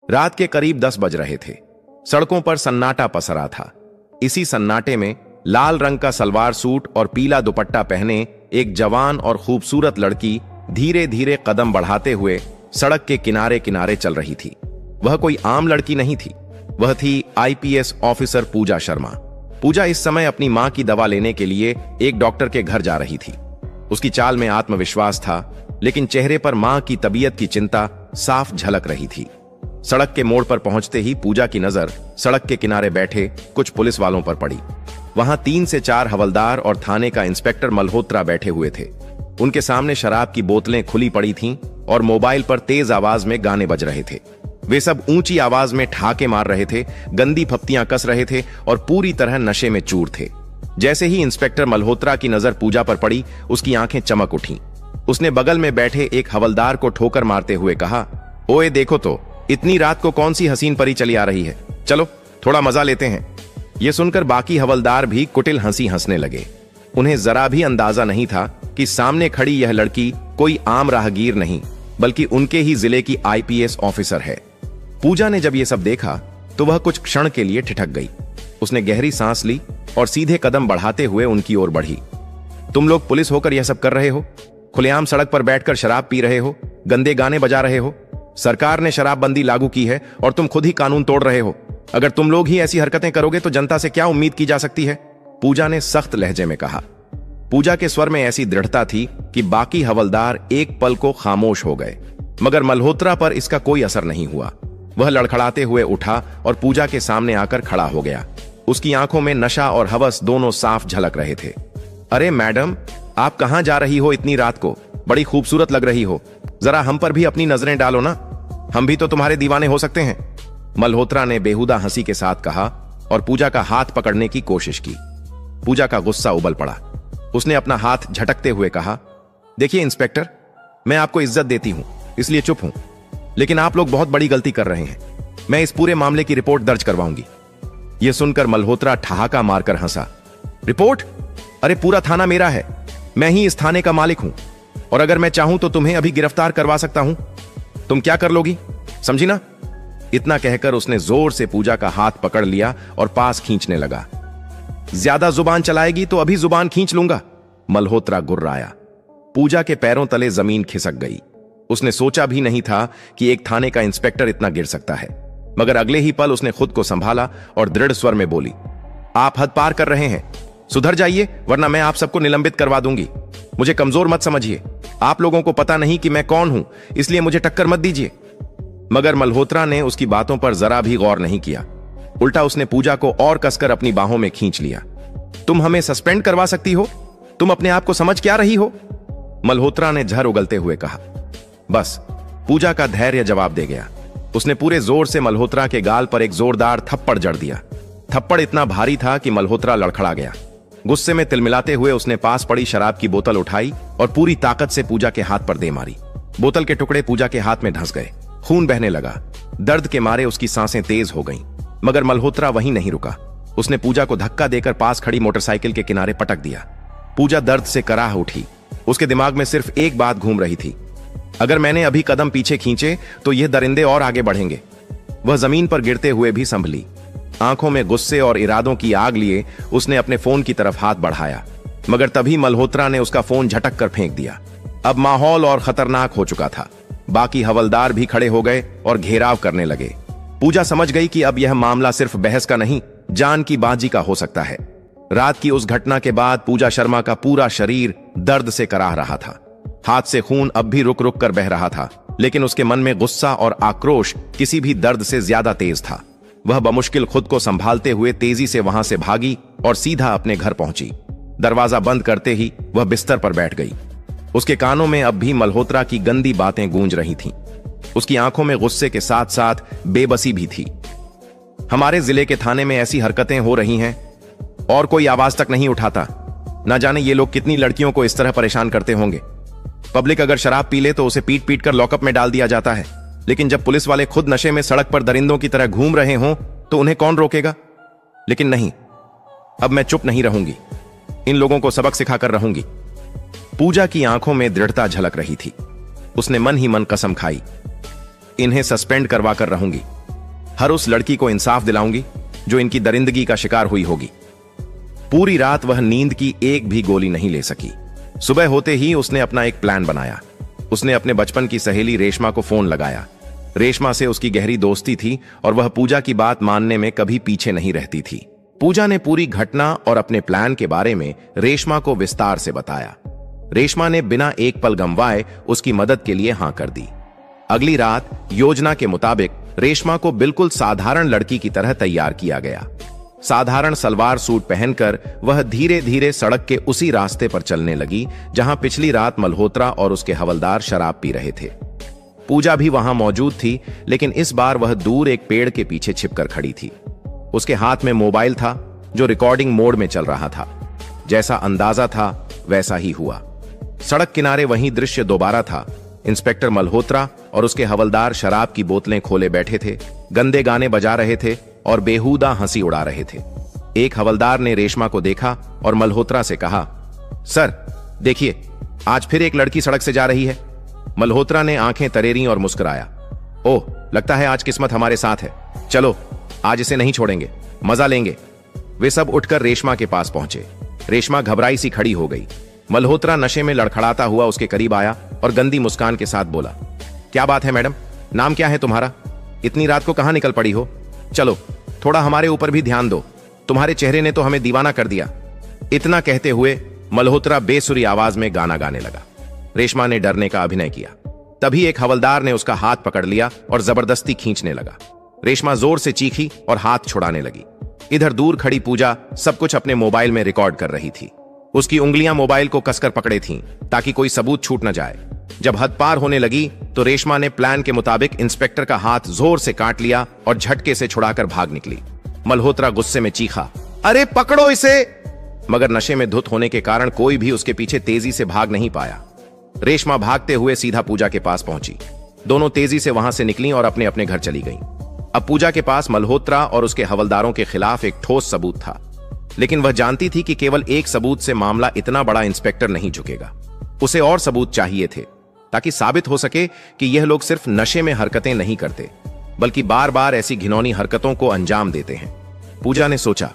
रात के करीब 10 बज रहे थे। सड़कों पर सन्नाटा पसरा था। इसी सन्नाटे में लाल रंग का सलवार सूट और पीला दुपट्टा पहने एक जवान और खूबसूरत लड़की धीरे धीरे कदम बढ़ाते हुए सड़क के किनारे किनारे चल रही थी। वह कोई आम लड़की नहीं थी, वह थी आईपीएस ऑफिसर पूजा शर्मा। पूजा इस समय अपनी मां की दवा लेने के लिए एक डॉक्टर के घर जा रही थी। उसकी चाल में आत्मविश्वास था, लेकिन चेहरे पर मां की तबीयत की चिंता साफ झलक रही थी। सड़क के मोड़ पर पहुंचते ही पूजा की नजर सड़क के किनारे बैठे कुछ पुलिस वालों पर पड़ी। वहां 3 से 4 हवलदार और थाने का इंस्पेक्टर मल्होत्रा बैठे हुए थे। उनके सामने शराब की बोतलें खुली पड़ी थीं और मोबाइल पर तेज आवाज में गाने बज रहे थे। वे सब ऊंची आवाज में ठहाके मार रहे थे, गंदी फप्तियां कस रहे थे और पूरी तरह नशे में चूर थे। जैसे ही इंस्पेक्टर मल्होत्रा की नजर पूजा पर पड़ी, उसकी आंखें चमक उठीं। उसने बगल में बैठे एक हवलदार को ठोकर मारते हुए कहा, ओए देखो तो, इतनी रात को कौन सी हसीन परी चली आ रही है, चलो थोड़ा मजा लेते हैं। यह सुनकर बाकी हवलदार भी कुटिल हंसी हंसने लगे। उन्हें जरा भी अंदाजा नहीं था कि सामने खड़ी यह लड़की कोई आम राहगीर नहीं, बल्कि उनके ही जिले की आईपीएस ऑफिसर है। पूजा ने जब यह सब देखा तो वह कुछ क्षण के लिए ठिठक गई। उसने गहरी सांस ली और सीधे कदम बढ़ाते हुए उनकी ओर बढ़ी। तुम लोग पुलिस होकर यह सब कर रहे हो? खुलेआम सड़क पर बैठकर शराब पी रहे हो, गंदे गाने बजा रहे हो। सरकार ने शराबबंदी लागू की है और तुम खुद ही कानून तोड़ रहे हो। अगर तुम लोग ही ऐसी हरकतें करोगे तो जनता से क्या उम्मीद की जा सकती है? पूजा ने सख्त लहजे में कहा। पूजा के स्वर में ऐसी दृढ़ता थी कि बाकी हवलदार एक पल को खामोश हो गए, मगर मल्होत्रा पर इसका कोई असर नहीं हुआ। वह लड़खड़ाते हुए उठा और पूजा के सामने आकर खड़ा हो गया। उसकी आंखों में नशा और हवस दोनों साफ झलक रहे थे। अरे मैडम, आप कहां जा रही हो इतनी रात को? बड़ी खूबसूरत लग रही हो, जरा हम पर भी अपनी नजरें डालो ना, हम भी तो तुम्हारे दीवाने हो सकते हैं। मल्होत्रा ने बेहुदा हंसी के साथ कहा और पूजा का हाथ पकड़ने की कोशिश की। पूजा का गुस्सा उबल पड़ा। उसने अपना हाथ झटकते हुए कहा, देखिए इंस्पेक्टर, मैं आपको इज्जत देती हूं इसलिए चुप हूं, लेकिन आप लोग बहुत बड़ी गलती कर रहे हैं। मैं इस पूरे मामले की रिपोर्ट दर्ज करवाऊंगी। यह सुनकर मल्होत्रा ठहाका मारकर हंसा। रिपोर्ट? अरे पूरा थाना मेरा है, मैं ही इस थाने का मालिक हूं, और अगर मैं चाहूं तो तुम्हें अभी गिरफ्तार करवा सकता हूं। तुम क्या कर लोगी, समझी ना? इतना कहकर उसने जोर से पूजा का हाथ पकड़ लिया और पास खींचने लगा। ज्यादा जुबान चलाएगी तो अभी जुबान खींच लूंगा, मल्होत्रा गुर्राया। पूजा के पैरों तले जमीन खिसक गई। उसने सोचा भी नहीं था कि एक थाने का इंस्पेक्टर इतना गिर सकता है, मगर अगले ही पल उसने खुद को संभाला और दृढ़ स्वर में बोली, आप हद पार कर रहे हैं, सुधर जाइए वरना मैं आप सबको निलंबित करवा दूंगी। मुझे कमजोर मत समझिए, आप लोगों को पता नहीं कि मैं कौन हूं, इसलिए मुझे टक्कर मत दीजिए। मगर मल्होत्रा ने उसकी बातों पर जरा भी गौर नहीं किया। उल्टा उसने पूजा को और कसकर अपनी बाहों में खींच लिया। तुम हमें सस्पेंड करवा सकती हो, तुम अपने आप को समझ क्या रही हो? मल्होत्रा ने झर उगलते हुए कहा। बस, पूजा का धैर्य जवाब दे गया। उसने पूरे जोर से मल्होत्रा के गाल पर एक जोरदार थप्पड़ जड़ दिया। थप्पड़ इतना भारी था कि मल्होत्रा लड़खड़ा गया। गुस्से में तिलमिलाते हुए उसने पास पड़ी शराब की बोतल उठाई और पूरी ताकत से पूजा के हाथ पर दे मारी। बोतल के टुकड़े पूजा के हाथ में धंस गए। खून बहने लगा। दर्द के मारे उसकी सांसें तेज हो गईं। मगर मल्होत्रा वहीं नहीं रुका। उसने पूजा को धक्का देकर पास खड़ी मोटरसाइकिल के किनारे पटक दिया। पूजा दर्द से कराह उठी। उसके दिमाग में सिर्फ एक बात घूम रही थी, अगर मैंने अभी कदम पीछे खींचे तो ये दरिंदे और आगे बढ़ेंगे। वह जमीन पर गिरते हुए भी संभली। आंखों में गुस्से और इरादों की आग लिए उसने अपने फोन की तरफ हाथ बढ़ाया, मगर तभी मल्होत्रा ने उसका फोन झटक कर फेंक दिया। अब माहौल और खतरनाक हो चुका था। बाकी हवलदार भी खड़े हो गए और घेराव करने लगे। पूजा समझ गई कि अब यह मामला सिर्फ बहस का नहीं, जान की बाजी का हो सकता है। रात की उस घटना के बाद पूजा शर्मा का पूरा शरीर दर्द से कराह रहा था। हाथ से खून अब भी रुक रुक कर बह रहा था, लेकिन उसके मन में गुस्सा और आक्रोश किसी भी दर्द से ज्यादा तेज था। वह बमुश्किल खुद को संभालते हुए तेजी से वहां से भागी और सीधा अपने घर पहुंची। दरवाजा बंद करते ही वह बिस्तर पर बैठ गई। उसके कानों में अब भी मल्होत्रा की गंदी बातें गूंज रही थीं। उसकी आंखों में गुस्से के साथ साथ बेबसी भी थी। हमारे जिले के थाने में ऐसी हरकतें हो रही हैं और कोई आवाज तक नहीं उठाता। ना जाने ये लोग कितनी लड़कियों को इस तरह परेशान करते होंगे। पब्लिक अगर शराब पी ले तो उसे पीट पीट कर लॉकअप में डाल दिया जाता है, लेकिन जब पुलिस वाले खुद नशे में सड़क पर दरिंदों की तरह घूम रहे हों तो उन्हें कौन रोकेगा? लेकिन नहीं, अब मैं चुप नहीं रहूंगी, इन लोगों को सबक सिखाकर रहूंगी। पूजा की आंखों में दृढ़ता झलक रही थी। उसने मन ही मन कसम खाई, इन्हें सस्पेंड करवा कर रहूंगी। हर उस लड़की को इंसाफ दिलाऊंगी जो इनकी दरिंदगी का शिकार हुई होगी। पूरी रात वह नींद की एक भी गोली नहीं ले सकी। सुबह होते ही उसने अपना एक प्लान बनाया। उसने अपने बचपन की सहेली रेशमा को फोन लगाया। रेशमा से उसकी गहरी दोस्ती थी और वह पूजा की बात मानने में कभी पीछे नहीं रहती थी। पूजा ने पूरी घटना और अपने प्लान के बारे में रेशमा को विस्तार से बताया। रेशमा ने बिना एक पल गंवाए उसकी मदद के लिए हां कर दी। अगली रात योजना के मुताबिक रेशमा को बिल्कुल साधारण लड़की की तरह तैयार किया गया। साधारण सलवार सूट पहनकर वह धीरे धीरे सड़क के उसी रास्ते पर चलने लगी जहां पिछली रात मल्होत्रा और उसके हवलदार शराब पी रहे थे। पूजा भी वहां मौजूद थी, लेकिन इस बार वह दूर एक पेड़ के पीछे छिपकर खड़ी थी। उसके हाथ में मोबाइल था जो रिकॉर्डिंग मोड में चल रहा था। जैसा अंदाजा था वैसा ही हुआ। सड़क किनारे वही दृश्य दोबारा था। इंस्पेक्टर मल्होत्रा और उसके हवलदार शराब की बोतलें खोले बैठे थे, गंदे गाने बजा रहे थे और बेहुदा हंसी उड़ा रहे थे। एक हवलदार ने रेशमा को देखा और मल्होत्रा से कहा, सर देखिए, आज फिर एक लड़की सड़क से जा रही है। मल्होत्रा ने आंखें तरेरी और मुस्कुराया। ओह, लगता है आज किस्मत हमारे साथ है। चलो, आज इसे नहीं छोड़ेंगे, मजा लेंगे। वे सब उठकर रेशमा के पास पहुंचे। रेशमा घबराई सी खड़ी हो गई। मल्होत्रा नशे में लड़खड़ाता हुआ उसके करीब आया और गंदी मुस्कान के साथ बोला, क्या बात है मैडम, नाम क्या है तुम्हारा? इतनी रात को कहां निकल पड़ी हो? चलो, थोड़ा हमारे ऊपर भी ध्यान दो, तुम्हारे चेहरे ने तो हमें दीवाना कर दिया। इतना कहते हुए मल्होत्रा बेसुरी आवाज में गाना गाने लगा। रेशमा ने डरने का अभिनय किया। तभी एक हवलदार ने उसका हाथ पकड़ लिया और जबरदस्ती खींचने लगा। रेशमा जोर से चीखी और हाथ छुड़ाने लगी। इधर दूर खड़ी पूजा सब कुछ अपने मोबाइल में रिकॉर्ड कर रही थी। उसकी उंगलियां मोबाइल को कसकर पकड़े थीं ताकि कोई सबूत छूट न जाए। जब हद पार होने लगी तो रेशमा ने प्लान के मुताबिक इंस्पेक्टर का हाथ जोर से काट लिया और झटके से छुड़ाकर भाग निकली। मल्होत्रा गुस्से में चीखा, अरे पकड़ो इसे! मगर नशे में धुत होने के कारण कोई भी उसके पीछे तेजी से भाग नहीं पाया। रेशमा भागते हुए सीधा पूजा के पास पहुंची। दोनों तेजी से वहां से निकलीं और अपने अपने घर चली गईं। अब पूजा के पास मल्होत्रा और उसके हवलदारों के खिलाफ एक ठोस सबूत था, लेकिन वह जानती थी कि केवल एक सबूत से मामला इतना बड़ा इंस्पेक्टर नहीं झुकेगा। उसे और सबूत चाहिए थे ताकि साबित हो सके कि यह लोग सिर्फ नशे में हरकतें नहीं करते, बल्कि बार बार ऐसी घिनौनी हरकतों को अंजाम देते हैं। पूजा ने सोचा,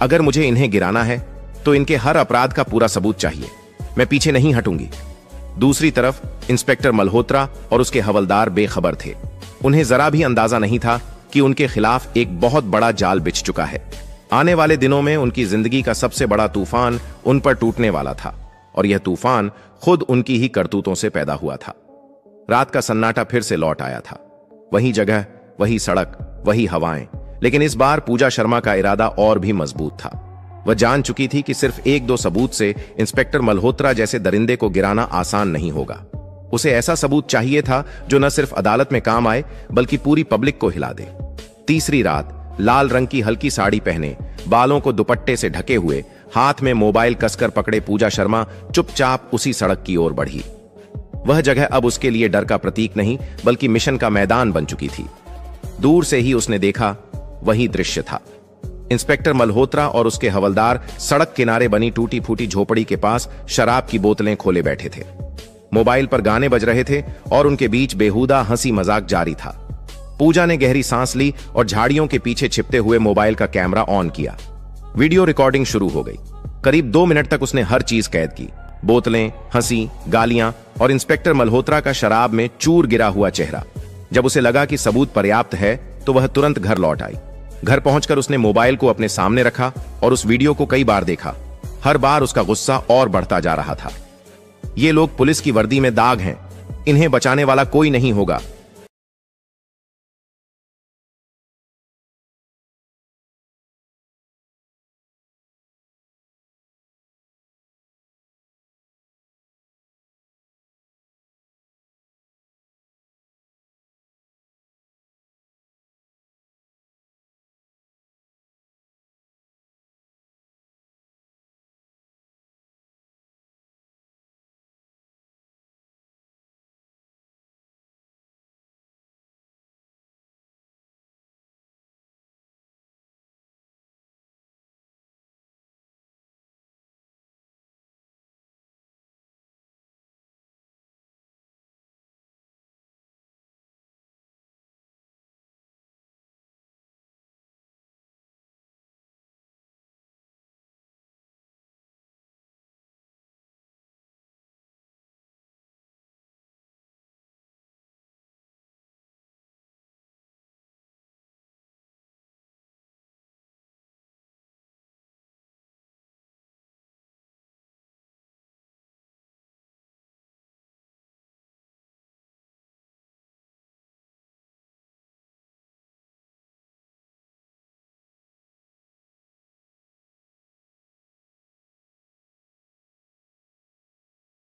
अगर मुझे इन्हें गिराना है तो इनके हर अपराध का पूरा सबूत चाहिए। मैं पीछे नहीं हटूंगी। दूसरी तरफ इंस्पेक्टर मल्होत्रा और उसके हवलदार बेखबर थे। उन्हें जरा भी अंदाजा नहीं था कि उनके खिलाफ एक बहुत बड़ा जाल बिछ चुका है। आने वाले दिनों में उनकी जिंदगी का सबसे बड़ा तूफान उन पर टूटने वाला था, और यह तूफान खुद उनकी ही करतूतों से पैदा हुआ था। रात का सन्नाटा फिर से लौट आया था। वही जगह, वही सड़क, वही हवाएं, लेकिन इस बार पूजा शर्मा का इरादा और भी मजबूत था। वह जान चुकी थी कि सिर्फ एक दो सबूत से इंस्पेक्टर मल्होत्रा जैसे दरिंदे को गिराना आसान नहीं होगा। उसे ऐसा सबूत चाहिए था जो न सिर्फ अदालत में काम आए बल्कि पूरी पब्लिक को हिला दे। तीसरी रात लाल रंग की हल्की साड़ी पहने, बालों को दुपट्टे से ढके हुए, हाथ में मोबाइल कसकर पकड़े पूजा शर्मा चुपचाप उसी सड़क की ओर बढ़ी। वह जगह अब उसके लिए डर का प्रतीक नहीं बल्कि मिशन का मैदान बन चुकी थी। दूर से ही उसने देखा, वही दृश्य था। इंस्पेक्टर मल्होत्रा और उसके हवलदार सड़क किनारे बनी टूटी फूटी झोपड़ी के पास शराब की बोतलें खोले बैठे थे। मोबाइल पर गाने बज रहे थे और उनके बीच बेहुदा हंसी मजाक जारी था। पूजा ने गहरी सांस ली और झाड़ियों के पीछे छिपते हुए मोबाइल का कैमरा ऑन किया। वीडियो रिकॉर्डिंग शुरू हो गई। करीब 2 मिनट तक उसने हर चीज कैद की। बोतलें, हंसी, गालियां और इंस्पेक्टर मल्होत्रा का शराब में चूर गिरा हुआ चेहरा। जब उसे लगा कि सबूत पर्याप्त है तो वह तुरंत घर लौट आई। घर पहुंचकर उसने मोबाइल को अपने सामने रखा और उस वीडियो को कई बार देखा। हर बार उसका गुस्सा और बढ़ता जा रहा था। ये लोग पुलिस की वर्दी में दाग हैं, इन्हें बचाने वाला कोई नहीं होगा।